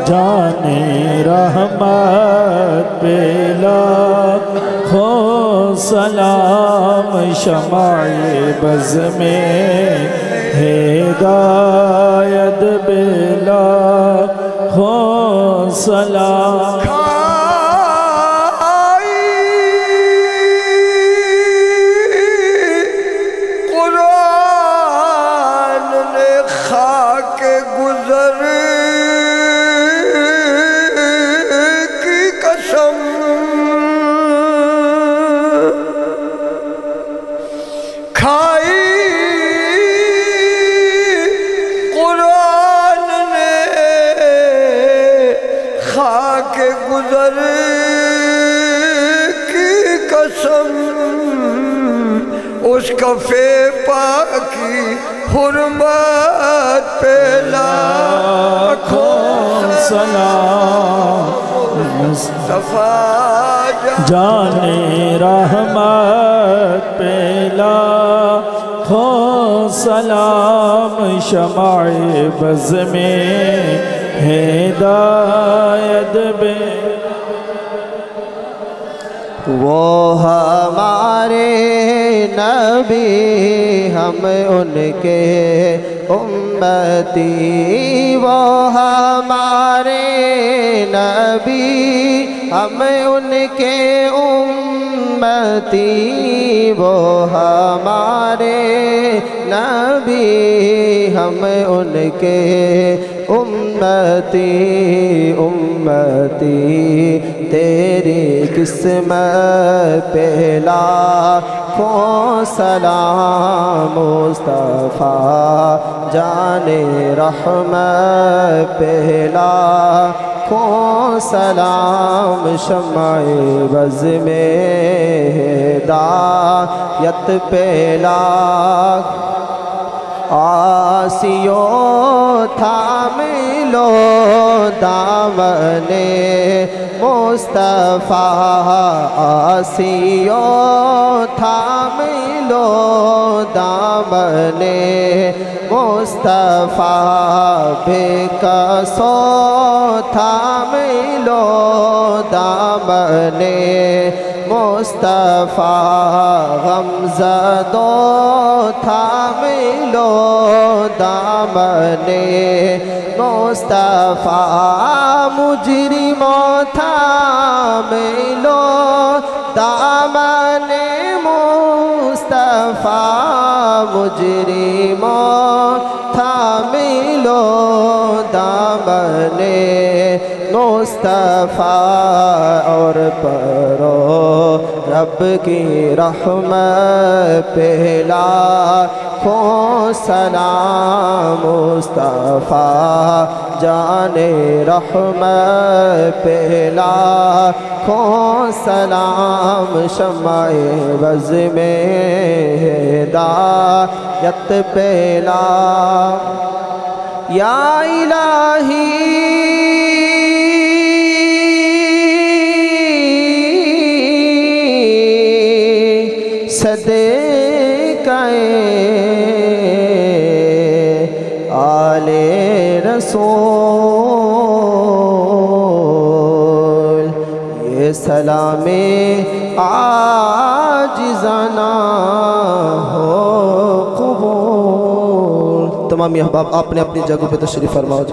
जाने रहमत पे लाखों सलाम, शमाए बज़ में हिदायत पे लाखों सलाम। कुरान ने खाके गुज़र की कसम खाई, कुरान ने खाके गुज़र की कसम, उस कफ़े पाकी हुर्मत पे लाखों सलाम। मुस्तफा जाने रहमत पे लाखों सलाम, शमाए बज़ में हिदायत बे। वो हमारे नबी हम उनके उम्मती, वो हमारे नबी हम उनके उम्मती, वो हमारे नबी हम उनके उम्मती। उम्मती तेरी किस्मत पे लाखों सलाम, मुस्तफ़ा जाने रहमत पे लाखों सलाम, शमाए बज़ में हिदायत पे लाख। आसियो थामिलो दामने मुस्तफ़ा, आसियो थामिलो दामने मुस्तफ़ा, बेकसो थामिलो दामने मुस्तफ़ा, गमज़दो थामिलो दामने मुस्तफ़ा, मुजरिमो थामिलो दामने मुस्तफ़ा, मुजरिमो थामिलो दामने मुस्तफ़ा। और परो रब की रहमत पे लाखों सलाम, मुस्तफ़ा जाने रहमत पे लाखों सलाम, शमाए बज़ में हिदायत पे लाख। या इलाही सदक़े आले रसूल, ये सलामे आजिज़ाना हो कबूल। तमाम अहबाब आपने अपनी जगहों पे तशरीफ़ फरमाओ।